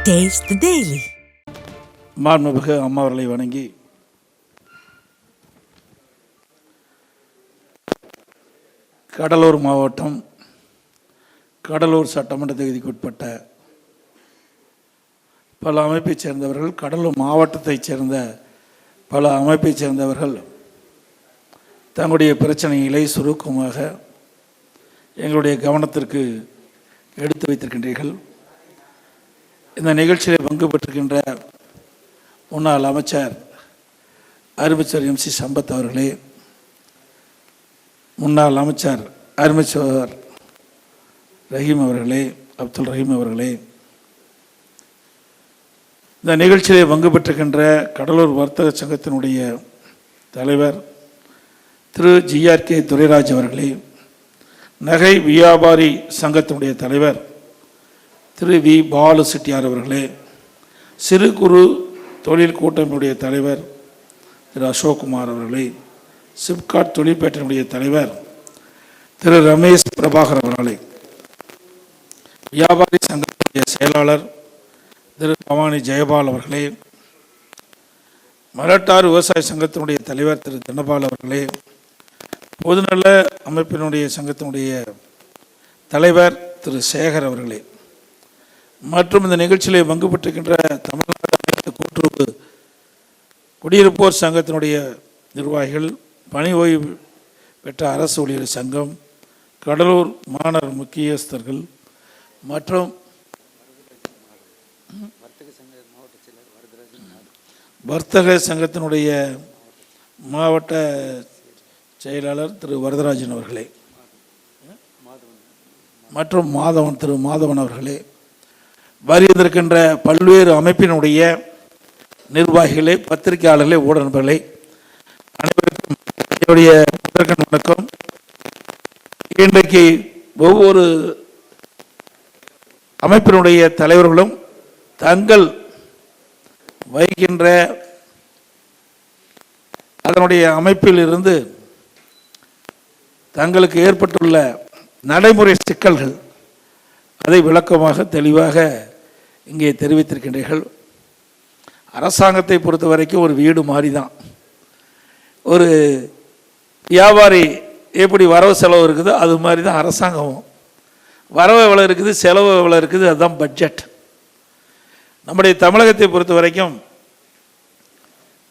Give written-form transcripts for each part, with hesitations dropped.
Taste the Daily. மாண்புமிகு அம்மா அவர்களை வணங்கி கடலூர் மாவட்டம் கடலூர் சட்டமன்ற தொகுதிக்கு உட்பட்ட பல அமைப்பைச் சேர்ந்தவர்கள், கடலூர் மாவட்டத்தைச் சேர்ந்த பல அமைப்பைச் சேர்ந்தவர்கள் தங்களுடைய பிரச்சனைகளை சுருக்கமாக எங்களுடைய கவனத்திற்கு எடுத்து வைத்திருக்கின்றீர்கள். இந்த நிகழ்ச்சியில் பங்கு பெற்றிருக்கின்ற முன்னாள் அமைச்சர் அருமைச்சர் MC சம்பத் அவர்களே, முன்னாள் அமைச்சர் அருமைச்சர் ரஹீம் அவர்களே, அப்துல் ரஹீம் அவர்களே, இந்த நிகழ்ச்சியில் பங்கு பெற்றிருக்கின்ற கடலூர் வர்த்தக சங்கத்தினுடைய தலைவர் திரு GRK துரைராஜ் அவர்களே, நகை வியாபாரி சங்கத்தினுடைய தலைவர் திரு V பாலு செட்டியார் அவர்களே, சிறு குறு தொழில் கூட்டமைப்புடைய தலைவர் திரு அசோக்குமார் அவர்களே, சிப்காட் தொழிற்பேட்டையினுடைய தலைவர் திரு ரமேஷ் பிரபாகர் அவர்களே, வியாபாரி சங்கத்தினுடைய செயலாளர் திரு பவானி ஜெயபால் அவர்களே, மரட்டார் விவசாய சங்கத்தினுடைய தலைவர் திரு தனபால் அவர்களே, பொதுநல அமைப்பினுடைய சங்கத்தினுடைய தலைவர் திரு சேகர் அவர்களே, மற்றும் இந்த நிகழ்ச்சியிலே பங்கு பெற்றிருக்கின்ற தமிழ்நாடு அனைத்து கூட்டுறவு குடியிருப்போர் சங்கத்தினுடைய நிர்வாகிகள், பணி ஓய்வு பெற்ற அரசு ஊழியர் சங்கம், கடலூர் மாநகர் முக்கியஸ்தர்கள் மற்றும் வர்த்தக சங்கத்தினுடைய மாவட்ட செயலாளர் திரு வரதராஜன் அவர்களே மற்றும் திரு மாதவன் அவர்களே, வருகின்ற பல்வேறு அமைப்பினுடைய நிர்வாகிகளே, பத்திரிகையாளர்களே, ஊடக நண்பர்களே, அனைவருக்கும் என்னுடைய முதற்கண் வணக்கம். இன்றைக்கு ஒவ்வொரு அமைப்பினுடைய தலைவர்களும் தங்கள் வைக்கின்ற அதனுடைய அமைப்பில் இருந்து தங்களுக்கு ஏற்பட்டுள்ள நடைமுறை சிக்கல்கள் அதை விளக்கமாக தெளிவாக இங்கே தெரிவித்திருக்கின்றீர்கள். அரசாங்கத்தை பொறுத்த வரைக்கும் ஒரு வீடு மாதிரி தான். ஒரு வியாபாரி எப்படி வரவு செலவு இருக்குதோ அது மாதிரி தான் அரசாங்கமும். வரவு எவ்வளோ இருக்குது, செலவு எவ்வளோ இருக்குது, அதுதான் பட்ஜெட். நம்முடைய தமிழகத்தை பொறுத்த வரைக்கும்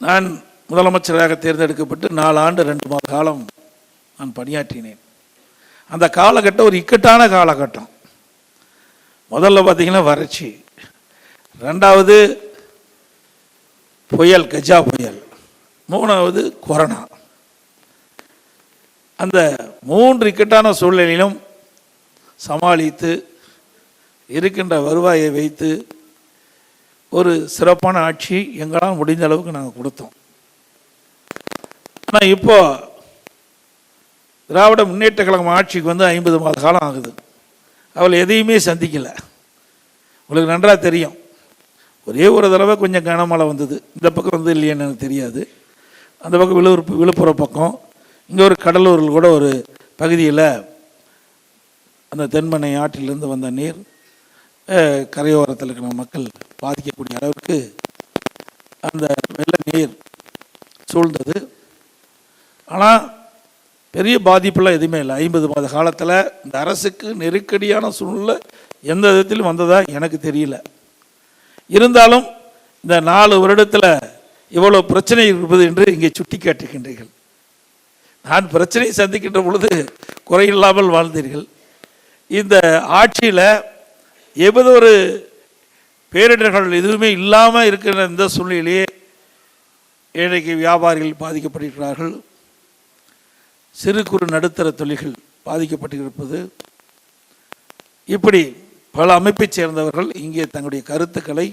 நான் முதலமைச்சராக தேர்ந்தெடுக்கப்பட்டு 4 ஆண்டு 2 மாத காலம் நான் பணியாற்றினேன். அந்த காலகட்டம் ஒரு இக்கட்டான காலகட்டம். முதல்ல பார்த்தீங்கன்னா வறட்சி, 2வது புயல், கஜா புயல், 3வது கொரோனா. அந்த 3 இக்கட்டான சூழ்நிலையிலும் சமாளித்து இருக்கின்ற வருவாயை வைத்து ஒரு சிறப்பான ஆட்சி எங்களால் முடிந்த அளவுக்கு நாங்கள் கொடுத்தோம். ஆனால் இப்போ திராவிட முன்னேற்ற கழகம் ஆட்சிக்கு வந்து 50 மாத காலம் ஆகுது. அவள் எதையுமே சந்திக்கலை. உங்களுக்கு நன்றாக தெரியும், ஒரே ஒரு தடவை கொஞ்சம் கனமழை வந்தது. இந்த பக்கம் வந்து இல்லையான்னு எனக்கு தெரியாது. அந்த பக்கம் விழுப்புரம் பக்கம், இங்கே ஒரு கடலூரில் கூட ஒரு பகுதியில் அந்த தென்மனை ஆற்றிலிருந்து வந்த நீர் கரையோரத்தில் இருக்கிற மக்கள் பாதிக்கக்கூடிய அளவுக்கு அந்த வெள்ள நீர் சூழ்ந்தது. ஆனால் பெரிய பாதிப்பெல்லாம் எதுவுமே இல்லை. 50 மாத காலத்தில் இந்த அரசுக்கு நெருக்கடியான சூழ்நிலை எந்த விதத்திலும் வந்ததா எனக்கு தெரியல. இருந்தாலும் இந்த 4 வருடத்தில் இவ்வளோ பிரச்சனை இருப்பது என்று இங்கே சுட்டி காட்டுகின்றீர்கள். நான் பிரச்சனையை சந்திக்கின்ற பொழுது குறையில்லாமல் வாழ்ந்தீர்கள். இந்த ஆட்சியில் எவ்வளவு பேரிடர்கள் எதுவுமே இல்லாமல் இருக்கிற இந்த சூழ்நிலையிலேயே இன்றைக்கு வியாபாரிகள் பாதிக்கப்பட்டிருக்கிறார்கள், சிறு குறு நடுத்தர தொழில்கள் பாதிக்கப்பட்டிருப்பது. இப்படி பல அமைப்பைச் சேர்ந்தவர்கள் இங்கே தங்களுடைய கருத்துக்களை,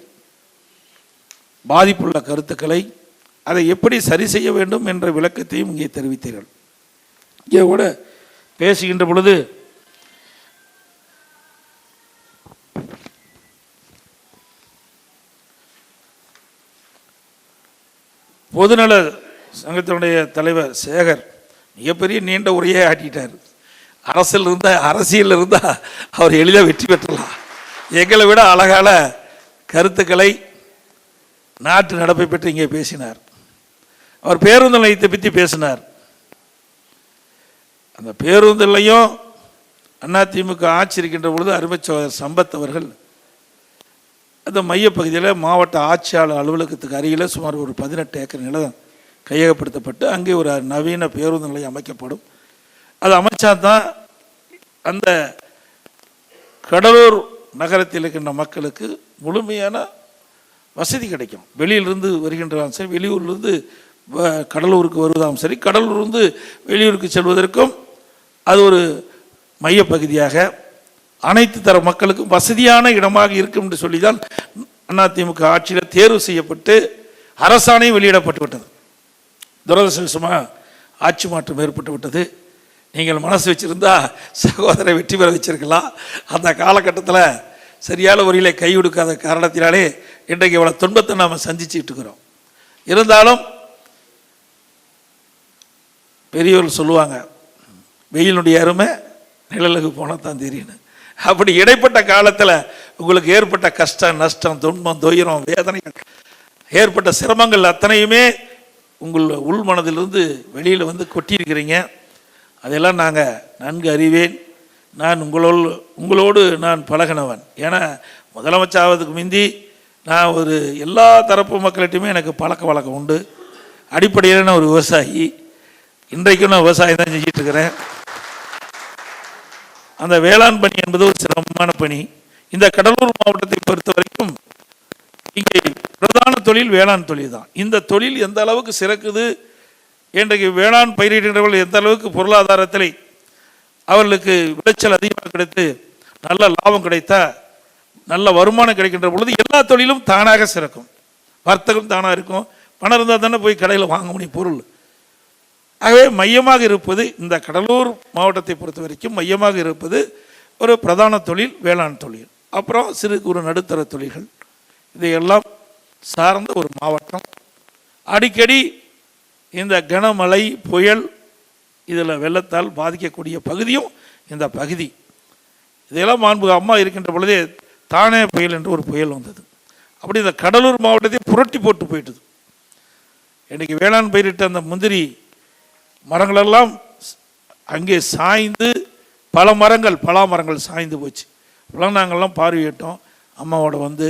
பாதிப்புள்ள கருத்துக்களை, அதை எப்படி சரி செய்ய வேண்டும் என்ற விளக்கத்தையும் இங்கே தெரிவித்தீர்கள். இங்கே கூட பேசுகின்ற பொழுது பொதுநல சங்கத்தினுடைய தலைவர் சேகர் மிகப்பெரிய நீண்ட உரையை ஆட்டிட்டார். அரசியல் இருந்தால் அவர் எளிதாக வெற்றி பெற்றலாம். எங்களை விட அழகான கருத்துக்களை நாட்டு நடப்பை பற்றி இங்கே பேசினார். அவர் பேருந்து நிலையத்தை பற்றி பேசினார். அந்த பேருந்து நிலையம் அதிமுக ஆட்சி இருக்கின்ற பொழுது அருமை சகோதரர் சம்பத் அவர்கள் அந்த மையப்பகுதியில் மாவட்ட ஆட்சியாளர் அலுவலகத்துக்கு அருகில் சுமார் ஒரு 18 ஏக்கர் நிலம் கையகப்படுத்தப்பட்டு அங்கே ஒரு நவீன பேருந்து நிலையம் அமைக்கப்படும். அது அமைச்சாதான் அந்த கடலூர் நகரத்தில் இருக்கின்ற மக்களுக்கு முழுமையான வசதி கிடைக்கும். வெளியிலிருந்து வருகின்றாலும் சரி, வெளியூர்லேருந்து கடலூருக்கு வருவதாகவும் சரி, கடலூர்லேருந்து வெளியூருக்கு செல்வதற்கும் அது ஒரு மையப்பகுதியாக அனைத்து தர மக்களுக்கும் வசதியான இடமாக இருக்கும் என்று சொல்லிதான் அதிமுக ஆட்சியில் தேர்வு செய்யப்பட்டு அரசாணை வெளியிடப்பட்டு விட்டது. துரதிர்ஷ்டவசமாக ஆட்சி மாற்றம் ஏற்பட்டு விட்டது. நீங்கள் மனசு வச்சிருந்தா சகோதரரை வெற்றி பெற வச்சிருக்கலாம். அந்த காலகட்டத்தில் சரியான முறையில் கை கொடுக்காத காரணத்தினாலே இன்றைக்கு இவ்வளோ துன்பத்தை நாம் சந்திச்சுட்டு இருக்கிறோம். இருந்தாலும் பெரியவர்கள் சொல்லுவாங்க, வெயிலுடைய அருமை நிழலுக்கு போனால் தான் தெரியும். அப்படி இடைப்பட்ட காலத்தில் உங்களுக்கு ஏற்பட்ட கஷ்டம், நஷ்டம், துன்பம், துயரம், வேதனை, ஏற்பட்ட சிரமங்கள் அத்தனையுமே உங்கள் உள் மனதிலிருந்து வெளியில் வந்து கொட்டியிருக்கிறீங்க. அதெல்லாம் நாங்கள் நன்கு அறிவேன். நான் உங்களோடு நான் பழகினவன். ஏன்னா முதலமைச்சர் ஆவதுக்கு முந்தி நான் ஒரு எல்லா தரப்பு மக்கள்கிட்டையுமே எனக்கு பழக்க வழக்கம் உண்டு. அடிப்படையில் நான் ஒரு விவசாயி. இன்றைக்கும் நான் விவசாயம் தான் செஞ்சிட்டு இருக்கிறேன். அந்த வேளாண் பணி என்பது ஒரு சிரமமான பணி. இந்த கடலூர் மாவட்டத்தை பொறுத்த வரைக்கும் இங்கே பிரதான தொழில் வேளாண் தொழில் தான். இந்த தொழில் எந்த அளவுக்கு சிறக்குது, இன்றைக்கு வேளாண் பயிரிடுகிறவர்கள் எந்த அளவுக்கு பொருளாதாரத்தில் அவர்களுக்கு விளைச்சல் அதிகமாக கிடைத்து நல்ல லாபம் கிடைத்தா, நல்ல வருமானம் கிடைக்கின்ற பொழுது எல்லா தொழிலும் தானாக சிறக்கும். வர்த்தகம் தானாக இருக்கும். பணம் இருந்தால் தானே போய் கடையில் வாங்க முடியும் பொருள். ஆகவே மையமாக இருப்பது இந்த கடலூர் மாவட்டத்தை பொறுத்த வரைக்கும் மையமாக இருப்பது ஒரு பிரதான தொழில் வேளாண் தொழில். அப்புறம் சிறு குறு நடுத்தர தொழில்கள், இதையெல்லாம் சார்ந்த ஒரு மாவட்டம். அடிக்கடி இந்த கனமழை, புயல், இதில் வெள்ளத்தால் பாதிக்கக்கூடிய பகுதியும் இந்த பகுதி. இதையெல்லாம் மாண்புக அம்மா இருக்கின்ற பொழுதே தானே புயல் என்று ஒரு புயல் வந்தது. அப்படி இந்த கடலூர் மாவட்டத்தை புரட்டி போட்டு போயிட்டது. இன்றைக்கி வேளாண் பயிரிட்ட அந்த முந்திரி மரங்களெல்லாம் அங்கே சாய்ந்து பல மரங்கள் சாய்ந்து போச்சு. இப்பெல்லாம் நாங்கள்லாம் பார்வையிட்டோம். அம்மாவோட வந்து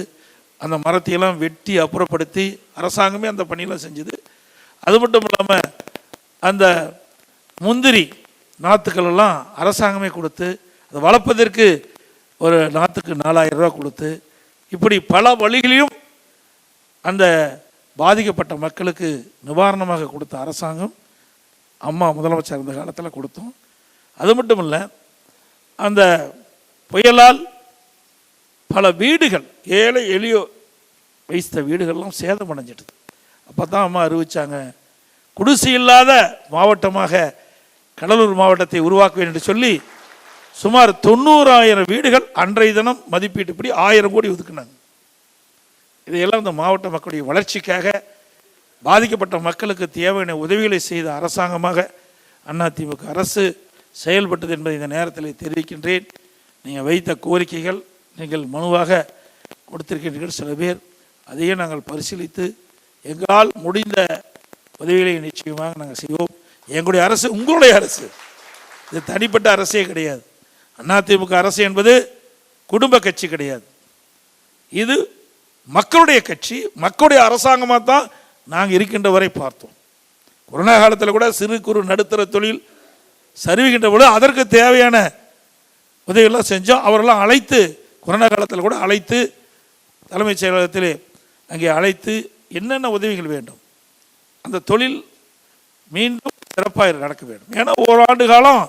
அந்த மரத்தையெல்லாம் வெட்டி அப்புறப்படுத்தி அரசாங்கமே அந்த பணியெல்லாம் செஞ்சுது. அது மட்டும் இல்லாமல் அந்த முந்திரி நாற்றுக்கள் எல்லாம் அரசாங்கமே கொடுத்து அதை வளர்ப்பதற்கு ஒரு நாற்றுக்கு 4000 ரூபா கொடுத்து, இப்படி பல வழிகளையும் அந்த பாதிக்கப்பட்ட மக்களுக்கு நிவாரணமாக கொடுத்த அரசாங்கம் அம்மா முதலமைச்சர் இருந்த காலத்தில் கொடுத்தோம். அது மட்டும் இல்லை, அந்த புயலால் பல வீடுகள், ஏழை எளியோ வைத்த வீடுகள்லாம் சேதம் அடைஞ்சிடுது. அப்போ தான் அம்மா அறிவித்தாங்க, குடிசை இல்லாத மாவட்டமாக கடலூர் மாவட்டத்தை உருவாக்குவேன் என்று சொல்லி சுமார் 90,000 வீடுகள் அன்றைய தினம் மதிப்பீட்டுப்படி 1000 கோடி ஒதுக்குனாங்க. இதையெல்லாம் இந்த மாவட்ட மக்களுடைய வளர்ச்சிக்காக பாதிக்கப்பட்ட மக்களுக்கு தேவையான உதவிகளை செய்த அரசாங்கமாக அதிமுக அரசு செயல்பட்டது என்பதை இந்த நேரத்தில் தெரிவிக்கின்றேன். நீங்கள் வைத்த கோரிக்கைகள் நீங்கள் மனுவாக கொடுத்திருக்கின்றீர்கள் சில பேர், அதையே நாங்கள் பரிசீலித்து எங்களால் முடிந்த உதவிகளை நிச்சயமாக நாங்கள் செய்வோம். எங்களுடைய அரசு உங்களுடைய அரசு, இது தனிப்பட்ட அரசே கிடையாது. அதிமுக அரசு என்பது குடும்ப கட்சி கிடையாது. இது மக்களுடைய கட்சி, மக்களுடைய அரசாங்கமாக தான் நாங்கள் இருக்கின்ற வரை பார்த்தோம். கொரோனா காலத்தில் கூட சிறு குறு நடுத்தர தொழில் சரிவுகின்ற பொழுது அதற்கு தேவையான உதவியெல்லாம் செஞ்சோம். அவரெல்லாம் அழைத்து, கொரோனா காலத்தில் கூட அழைத்து தலைமைச் செயலகத்தில் அங்கே அழைத்து என்னென்ன உதவிகள் வேண்டும், அந்த தொழில் மீண்டும் சிறப்பாக நடக்க வேண்டும். ஏன்னா ஓராண்டு காலம்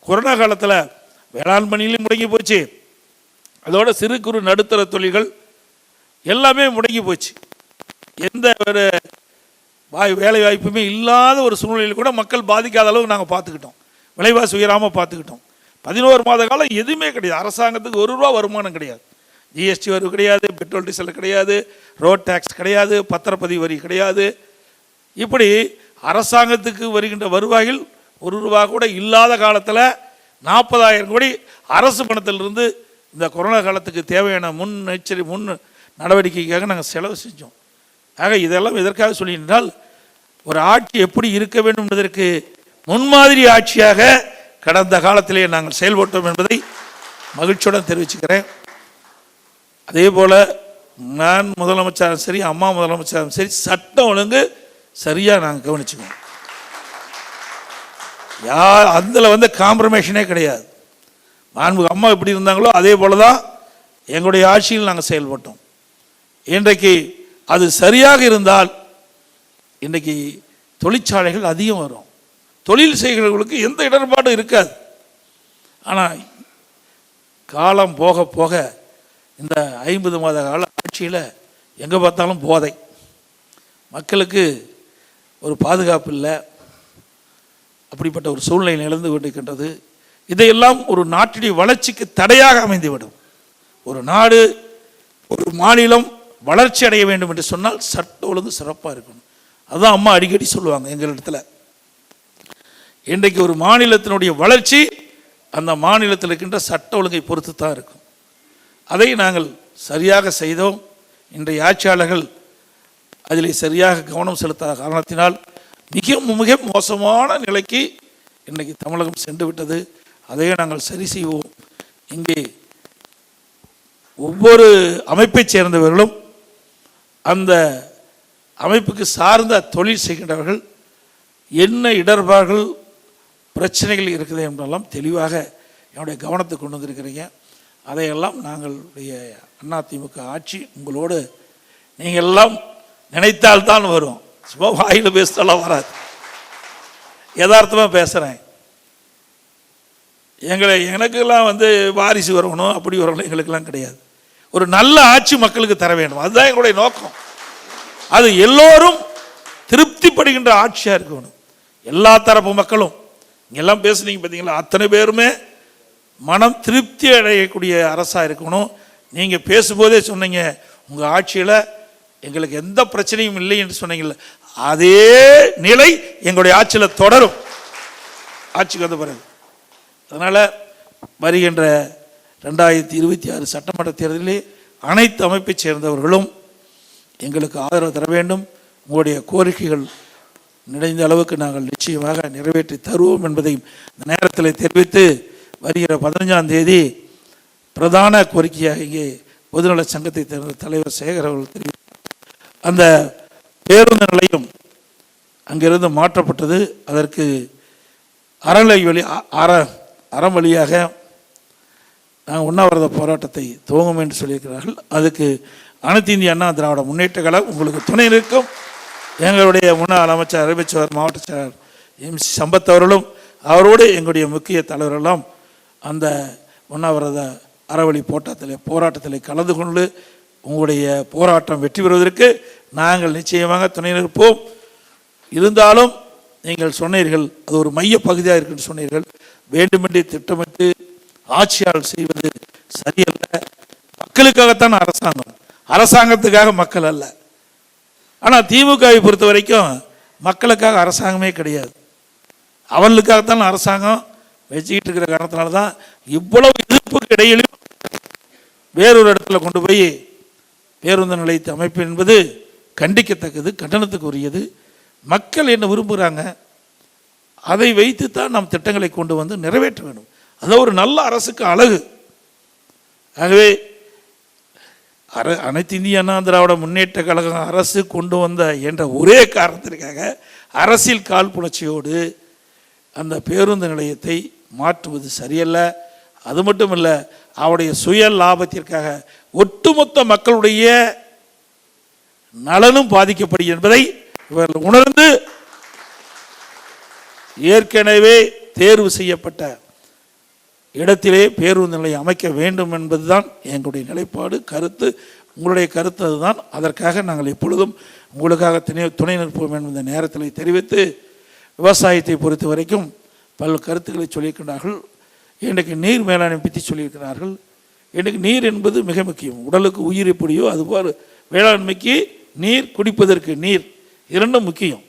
கொரோனா காலத்தில் வேளாண் பணியிலும் முடங்கி போச்சு. அதோட சிறு குறு நடுத்தர தொழில்கள் எல்லாமே முடங்கி போச்சு. எந்த ஒரு வேலை வாய்ப்புமே இல்லாத ஒரு சூழ்நிலையில் கூட மக்கள் பாதிக்காத அளவுக்கு நாங்கள் பார்த்துக்கிட்டோம். விலைவாசி உயராமல் பார்த்துக்கிட்டோம். 11 மாத காலம் எதுவுமே கிடையாது. அரசாங்கத்துக்கு 1 ரூபா வருமானம் கிடையாது. ஜிஎஸ்டி வரி கிடையாது, பெட்ரோல் டீசல் கிடையாது, ரோட் டேக்ஸ் கிடையாது, பத்திரப்பதிவு வரி கிடையாது. இப்படி அரசாங்கத்துக்கு வருகின்ற வருவாயில் 1 ரூபா கூட இல்லாத காலத்தில் 40,000 கோடி அரசு பணத்திலிருந்து இந்த கொரோனா காலத்துக்கு தேவையான முன் நடவடிக்கைக்காக நாங்கள் செலவு செஞ்சோம். ஆக இதெல்லாம் எதற்காக சொல்லியிருந்தால், ஒரு ஆட்சி எப்படி இருக்க வேண்டும் என்பதற்கு முன்மாதிரி ஆட்சியாக கடந்த காலத்திலே நாங்கள் செயல்பட்டோம் என்பதை மகிழ்ச்சியுடன் தெரிவிச்சுக்கிறேன். அதே போல் நான் முதலமைச்சரும் சரி, அம்மா முதலமைச்சரும் சரி, சட்டம் ஒழுங்கு சரியாக நாங்கள் கவனிச்சுக்கோம். அதில் காம்ப்ரமைஷனே கிடையாது. மாண்புமிகு அம்மா எப்படி இருந்தாங்களோ அதே போல தான் எங்களுடைய ஆட்சியில் நாங்கள் செயல்பட்டோம். இன்றைக்கு அது சரியாக இருந்தால் இன்றைக்கு தொழிற்சாலைகள் அதிகம் வரும், தொழில் செய்கிறவர்களுக்கு எந்த இடர்பாடும் இருக்காது. ஆனால் காலம் போக போக இந்த 50 மாத கால ஆட்சியில் எங்கே பார்த்தாலும் போதை, மக்களுக்கு ஒரு பாதுகாப்பு இல்லை, அப்படிப்பட்ட ஒரு சூழ்நிலை நிலந்து கொண்டிருக்கின்றது. இதையெல்லாம் ஒரு நாட்டுடைய வளர்ச்சிக்கு தடையாக அமைந்துவிடும். ஒரு நாடு, ஒரு மாநிலம் வளர்ச்சி அடைய வேண்டும் என்று சொன்னால் சட்ட ஒழுங்கு சிறப்பாக இருக்கணும். அதுதான் அம்மா அடிக்கடி சொல்லுவாங்க எங்களிடத்தில். இன்றைக்கு ஒரு மாநிலத்தினுடைய வளர்ச்சி அந்த மாநிலத்தில் இருக்கின்ற சட்ட ஒழுங்கை பொறுத்து தான் இருக்கும். அதை நாங்கள் சரியாக செய்தோம். இன்றைய ஆட்சியாளர்கள் அதில் சரியாக கவனம் செலுத்தாத காரணத்தினால் மிக மிக மோசமான நிலைக்கு இன்றைக்கு தமிழகம் சென்று விட்டது. அதையே நாங்கள் சரி செய்வோம். இங்கே ஒவ்வொரு அமைப்பை சேர்ந்தவர்களும் அந்த அமைப்புக்கு சார்ந்த தொழில் செய்கின்றவர்கள் என்ன இடர்பாடுகள் பிரச்சனைகள் இருக்குது என்றெல்லாம் தெளிவாக என்னுடைய கவனத்தை கொண்டு வந்திருக்கிறீங்க. அதையெல்லாம் நாங்களுடைய அதிமுக ஆட்சி உங்களோடு நீங்கள் எல்லாம் நினைத்தால்தான் வரும். சும்மா வாயில் பேசினாலாம் வராது. யதார்த்தமாக பேசுகிறேன். எனக்கெல்லாம் வாரிசு வரணும், அப்படி வரணும், எங்களுக்கெல்லாம் கிடையாது. ஒரு நல்ல ஆட்சி மக்களுக்கு தர வேண்டும், அதுதான் எங்களுடைய நோக்கம். அது எல்லோரும் திருப்திப்படுகின்ற ஆட்சியாக இருக்கணும். எல்லா தரப்பு மக்களும் இங்கெல்லாம் பேசுனீங்க பார்த்தீங்களா, அத்தனை பேருமே மனம் திருப்தி அடையக்கூடிய அரசாக இருக்கணும். நீங்கள் பேசும்போதே சொன்னீங்க, உங்கள் ஆட்சியில் எங்களுக்கு எந்த பிரச்சனையும் இல்லை என்று சொன்னீங்கல்ல, அதே நிலை எங்களுடைய ஆட்சியில் தொடரும், ஆட்சிக்கு வந்த பிறகு. அதனால் வருகின்ற 2026 சட்டமன்ற தேர்தலிலே அனைத்து அமைப்பை சேர்ந்தவர்களும் எங்களுக்கு ஆதரவு தர வேண்டும். உங்களுடைய கோரிக்கைகள் நிறைந்த அளவுக்கு நாங்கள் நிச்சயமாக நிறைவேற்றி தருவோம் என்பதையும் இந்த நேரத்தில் தெரிவித்து, வருகிற 15ஆம் தேதி பிரதான கோரிக்கையாக இங்கே பொதுநல சங்கத்தை சேர்ந்த தலைவர் சேகர் அவர்கள் தெரிவித்தார். அந்த பேருந்து நிலையம் அங்கிருந்து மாற்றப்பட்டது. அதற்கு அறம் வழியாக நாங்கள் உண்ணாவிரத போராட்டத்தை துவங்கும் என்று சொல்லியிருக்கிறார்கள். அதுக்கு அனைத்து இந்திய அண்ணா திராவிட முன்னேற்ற கழகம் உங்களுக்கு துணை நிற்கும். எங்களுடைய முன்னாள் அமைச்சர் அறிவிச்சவர் மாவட்ட செயலர் MC சம்பத் அவர்களும் அவரோடு எங்களுடைய முக்கிய தலைவரெல்லாம் அந்த உண்ணாவிரத அறவழி போராட்டத்தில் கலந்து கொண்டு உங்களுடைய போராட்டம் வெற்றி பெறுவதற்கு நாங்கள் நிச்சயமாக துணை நிற்போம். இருந்தாலும் நீங்கள் சொன்னீர்கள், அது ஒரு மைய பகுதியாக இருக்குன்னு சொன்னீர்கள். வேண்டுமென்றே திட்டமிட்டு ஆட்சியாளர் செய்வது சரியல்ல. மக்களுக்காகத்தான் அரசாங்கம், அரசாங்கத்துக்காக மக்கள் அல்ல. ஆனால் திமுகவை பொறுத்த வரைக்கும் மக்களுக்காக அரசாங்கமே கிடையாது, அவர்களுக்காகத்தான் அரசாங்கம் வச்சுக்கிட்டு இருக்கிற காரணத்தினால தான் இவ்வளவு எதிர்ப்புக்கு இடையிலும் வேறொரு இடத்துல கொண்டு போய் பேருந்து நிலையத்தை அமைப்பு என்பது கண்டிக்கத்தக்கது, கண்டனத்துக்கு உரியது. மக்கள் என்ன விரும்புகிறாங்க அதை வைத்து தான் நாம் திட்டங்களை கொண்டு வந்து நிறைவேற்ற வேண்டும். அது ஒரு நல்ல அரசுக்கு அழகு. ஆகவே அனைத்து இந்திய அண்ணா திராவிட முன்னேற்ற கழகம் அரசு கொண்டு வந்த என்ற ஒரே காரணத்திற்காக அரசியல் காழ்ப்புணர்ச்சியோடு அந்த பேருந்து நிலையத்தை மாற்றுவது சரியல்ல. அது மட்டும் இல்லை, அவருடைய சுய லாபத்திற்காக ஒட்டுமொத்த மக்களுடைய நலனும் பாதிக்கப்படும் என்பதை இவர்கள் உணர்ந்து ஏற்கனவே தேர்வு செய்யப்பட்ட இடத்திலே பேருந்து நிலையம் அமைக்க வேண்டும் என்பதுதான் எங்களுடைய நிலைப்பாடு, கருத்து. உங்களுடைய கருத்து அதுதான். அதற்காக நாங்கள் எப்பொழுதும் உங்களுக்காக துணை நிற்போம் என்ற நேரத்தில் தெரிவித்து, விவசாயத்தை பொறுத்த வரைக்கும் பல கருத்துக்களை சொல்லியிருக்கிறார்கள். இன்றைக்கு நீர் மேலாண்மை பற்றி சொல்லியிருக்கிறார்கள். இன்றைக்கு நீர் என்பது மிக முக்கியம். உடலுக்கு உயிர் எப்படியோ அதுபோல் வேளாண்மைக்கு நீர், குடிப்பதற்கு நீர், இரண்டும் முக்கியம்.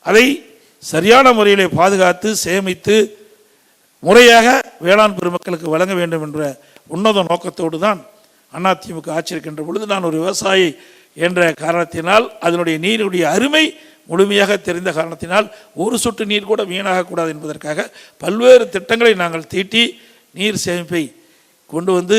அதை சரியான முறையிலே பாதுகாத்து சேமித்து முறையாக வேளாண் பெருமக்களுக்கு வழங்க வேண்டும் என்ற உன்னத நோக்கத்தோடு தான் அதிமுக ஆட்சி இருக்கின்ற பொழுது நான் ஒரு விவசாயி என்ற காரணத்தினால் அதனுடைய நீருடைய அருமை முழுமையாக தெரிந்த காரணத்தினால் ஒரு சொட்டு நீர் கூட வீணாகக்கூடாது என்பதற்காக பல்வேறு திட்டங்களை நாங்கள் தீட்டி நீர் சேமிப்பை கொண்டு வந்து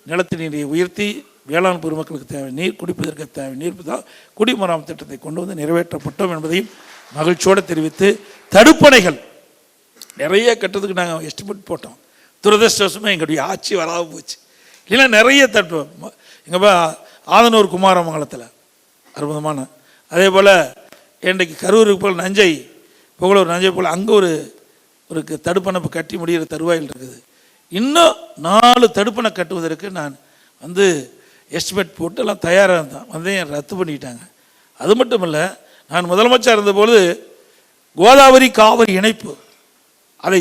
நிலத்து நீரை உயர்த்தி வேளாண் பெருமக்களுக்கு தேவை நீர், குடிப்பதற்கு தேவை நீர் தான் குடிமராமத்து திட்டத்தை கொண்டு வந்து நிறைவேற்றப்பட்டோம் என்பதையும் மகிழ்ச்சியோடு தெரிவித்து, தடுப்பணைகள் நிறைய கட்டுறதுக்கு நாங்கள் எஸ்டிமேட் போட்டோம். துரதிருஷ்டவசமாக எங்களுடைய ஆட்சி வராமல் போச்சு. இல்லைன்னா நிறைய எங்கள் ஆதனூர் குமாரமங்கலத்தில் அற்புதமான, அதே போல் இன்றைக்கு கரூருக்கு போல் நஞ்சை புகழூர் நஞ்சை போல் அங்கே ஒரு தடுப்பணை கட்டி முடிகிற தருவாயில் இருக்குது. இன்னும் 4 தடுப்பணை கட்டுவதற்கு நான் வந்து எஸ்டிமேட் போட்டு எல்லாம் தயாராக இருந்தேன். வந்து ரத்து பண்ணிட்டாங்க. அது மட்டும் இல்லை, நான் முதலமைச்சர் இருந்தபோது கோதாவரி காவிரி இணைப்பு அதை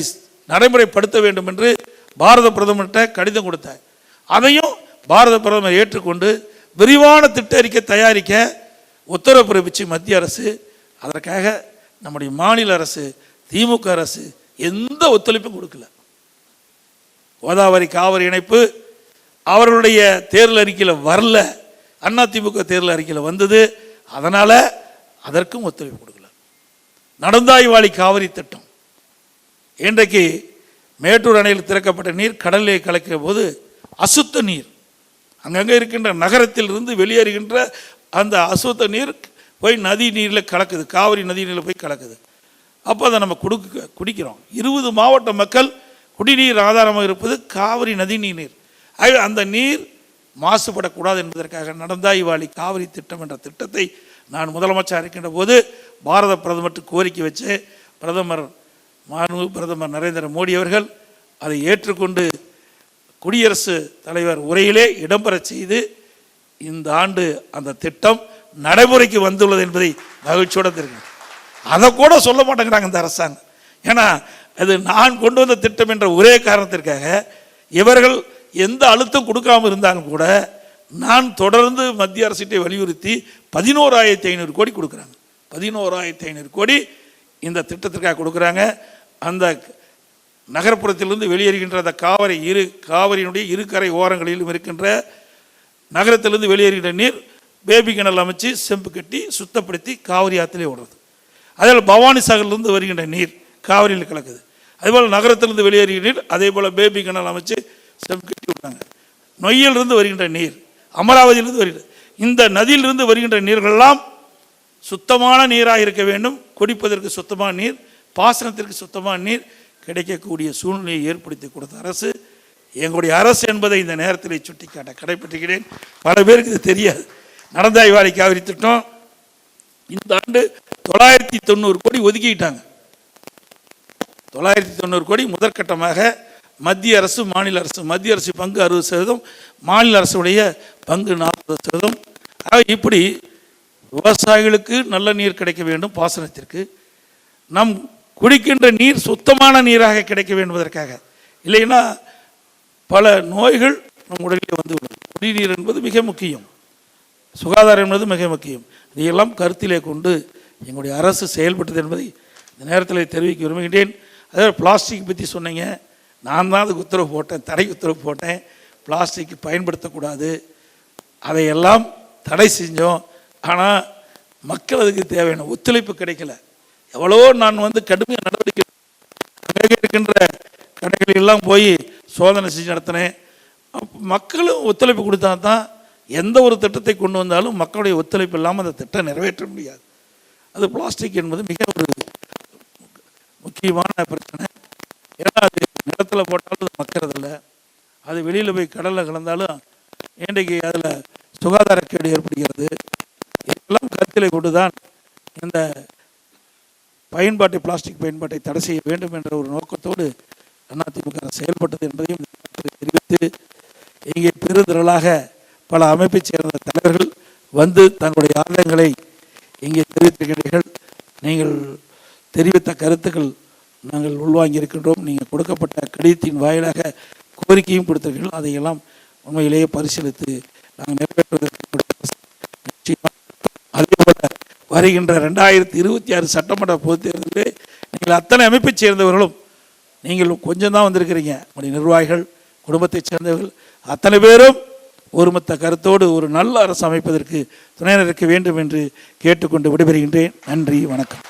நடைமுறைப்படுத்த வேண்டும் என்று பாரத பிரதமர்கிட்ட கடிதம் கொடுத்தார். அதையும் பாரத பிரதமர் ஏற்றுக்கொண்டு விரிவான திட்ட அறிக்கை தயாரிக்க உத்தரவு பிறப்பிச்சு மத்திய அரசு. அதற்காக நம்முடைய மாநில அரசு, திமுக அரசு எந்த ஒத்துழைப்பும் கொடுக்கல. கோதாவரி காவிரி இணைப்பு அவர்களுடைய தேர்தல் அறிக்கையில் வரல, அதிமுக தேர்தல் அறிக்கையில் வந்தது. அதனால் அதற்கும் ஒத்துழைப்பு கொடுக்கல. நடந்தாய்வாளி காவிரி திட்டம் இன்றைக்கு மேட்டூர் அணையில் திறக்கப்பட்ட நீர் கடலிலே கலக்கிற போது அசுத்த நீர் அங்கங்கே இருக்கின்ற நகரத்தில் இருந்து வெளியேறுகின்ற அந்த அசுத்த நீர் போய் நதி நீரில் கலக்குது, காவிரி நதி நீரில் போய் கலக்குது. அப்போ அதை நம்ம குடிக்கிறோம். 20 மாவட்ட மக்கள் குடிநீர் ஆதாரமாக இருப்பது காவிரி நதி நீர். அந்த நீர் மாசுபடக்கூடாது என்பதற்காக நடந்தாய்வாளி காவிரி திட்டம் என்ற திட்டத்தை நான் முதலமைச்சர் இருக்கின்ற போது பாரத பிரதமருக்கு கோரிக்கை வச்சு பிரதமர் நரேந்திர மோடி அவர்கள் அதை ஏற்றுக்கொண்டு குடியரசுத் தலைவர் உரையிலே இடம்பெற செய்து இந்த ஆண்டு அந்த திட்டம் நடைமுறைக்கு வந்துள்ளது என்பதை மகிழ்ச்சியோடு தெரிவிக்கிறேன். அதை கூட சொல்ல மாட்டேங்கிறாங்க இந்த அரசாங்கம். ஏன்னா அது நான் கொண்டு வந்த திட்டம் என்ற ஒரே காரணத்திற்காக இவர்கள் எந்த அழுத்தம் கொடுக்காமல் இருந்தாலும் கூட நான் தொடர்ந்து மத்திய அரசிட்டை வலியுறுத்தி 11,500 கோடி கொடுக்குறாங்க. 11,500 கோடி இந்த திட்டத்திற்காக கொடுக்குறாங்க. அந்த நகர்ப்புறத்திலிருந்து வெளியேறுகின்ற அந்த காவிரியினுடைய இரு கரை ஓரங்களிலும் இருக்கின்ற நகரத்திலிருந்து வெளியேறுகின்ற நீர் பேபி கிணல் அமைச்சு செம்பு கட்டி சுத்தப்படுத்தி காவிரி ஆற்றிலே ஓடுறது. அதேபோல் பவானி சாகர்லேருந்து வருகின்ற நீர் காவிரியில் கலக்குது. அதேபோல் நகரத்திலிருந்து வெளியேறுகிற நீர் அதே போல் பேபி கிணல் அமைச்சு செம்பு கட்டி விட்டாங்க. நொய்யிலிருந்து வருகின்ற நீர், அமராவதியிலிருந்து வருகின்ற இந்த நதியிலிருந்து வருகின்ற நீர்களெல்லாம் சுத்தமான நீராக இருக்க வேண்டும். குடிப்பதற்கு சுத்தமான நீர், பாசனத்திற்கு சுத்தமான நீர் கிடைக்கக்கூடிய சூழ்நிலையை ஏற்படுத்தி கொடுத்த அரசு எங்களுடைய அரசு என்பதை இந்த நேரத்தில் சுட்டிக்காட்ட கடைபிடிக்கிறேன். பல பேருக்கு இது தெரியாது. நடந்தாய்வாளி காவிரி திட்டம் இந்த ஆண்டு 990 கோடி ஒதுக்கிட்டாங்க. 990 கோடி முதற்கட்டமாக மத்திய அரசு, மாநில அரசு, மத்திய அரசு பங்கு 60%, மாநில அரசுடைய பங்கு 40%. இப்படி விவசாயிகளுக்கு நல்ல நீர் கிடைக்க வேண்டும், பாசனத்திற்கு நம் குடிக்கின்ற நீர் சுத்தமான நீராக கிடைக்க வேண்டுவதற்காக. இல்லைன்னா பல நோய்கள் நம் உடலில் வந்து விடும். குடிநீர் என்பது மிக முக்கியம், சுகாதாரம் என்பது மிக முக்கியம். இதையெல்லாம் கருத்திலே கொண்டு எங்களுடைய அரசு செயல்பட்டது என்பதை இந்த நேரத்தில் தெரிவிக்க விரும்புகின்றேன். அதாவது பிளாஸ்டிக் பற்றி சொன்னீங்க. நான் தான் அதுக்கு உத்தரவு போட்டேன், தடை உத்தரவு போட்டேன். பிளாஸ்டிக் பயன்படுத்தக்கூடாது, அதையெல்லாம் தடை செஞ்சோம். ஆனால் மக்கள் அதுக்கு தேவையான ஒத்துழைப்பு கிடைக்கல. எவ்வளவோ நான் வந்து கடுமையாக நடவடிக்கை அங்கே இருக்கின்ற கடைகளெல்லாம் போய் சோதனை செஞ்சு நடத்தினேன். மக்களும் ஒத்துழைப்பு கொடுத்தா தான் எந்த ஒரு திட்டத்தை கொண்டு வந்தாலும் மக்களுடைய ஒத்துழைப்பு இல்லாமல் அந்த திட்டம் நிறைவேற்ற முடியாது. அது பிளாஸ்டிக் என்பது மிக ஒரு முக்கியமான பிரச்சனை. ஏன்னா அது நிலத்தில் போட்டாலும் அது மக்கிறதில்லை, அது வெளியில் போய் கடலில் கலந்தாலும் இன்றைக்கு அதில் சுகாதாரக்கேடு ஏற்படுகிறது. இதெல்லாம் கருத்தில் கொண்டு தான் இந்த பிளாஸ்டிக் பயன்பாட்டை தடை செய்ய வேண்டும் என்ற ஒரு நோக்கத்தோடு அதிமுக செயல்பட்டது என்பதையும் தெரிவித்து, இங்கே பெருந்திரளாக பல அமைப்பைச் சேர்ந்த தலைவர்கள் வந்து தங்களுடைய ஆதங்கங்களை இங்கே தெரிவித்திருக்கிறீர்கள். நீங்கள் தெரிவித்த கருத்துக்கள் நாங்கள் உள்வாங்கி இருக்கின்றோம். நீங்கள் கொடுக்கப்பட்ட கடிதத்தின் வாயிலாக கோரிக்கையும் கொடுத்தீர்கள். அதையெல்லாம் உண்மையிலேயே பரிசீலித்து நாங்கள் நிறைவேற்றுவதற்கு அதேபோல வருகின்ற 2026 சட்டமன்ற பொதுத் தேர்தலில் நீங்கள் அத்தனை அமைப்பைச் சேர்ந்தவர்களும், நீங்கள் கொஞ்சம் தான் வந்திருக்கிறீங்க, உங்களுடைய நிர்வாகிகள், குடும்பத்தைச் சேர்ந்தவர்கள் அத்தனை பேரும் ஒருமித்த கருத்தோடு ஒரு நல்ல அரசு அமைப்பதற்கு துணை நிற்க வேண்டும் என்று கேட்டுக்கொண்டு விடைபெறுகின்றேன். நன்றி, வணக்கம்.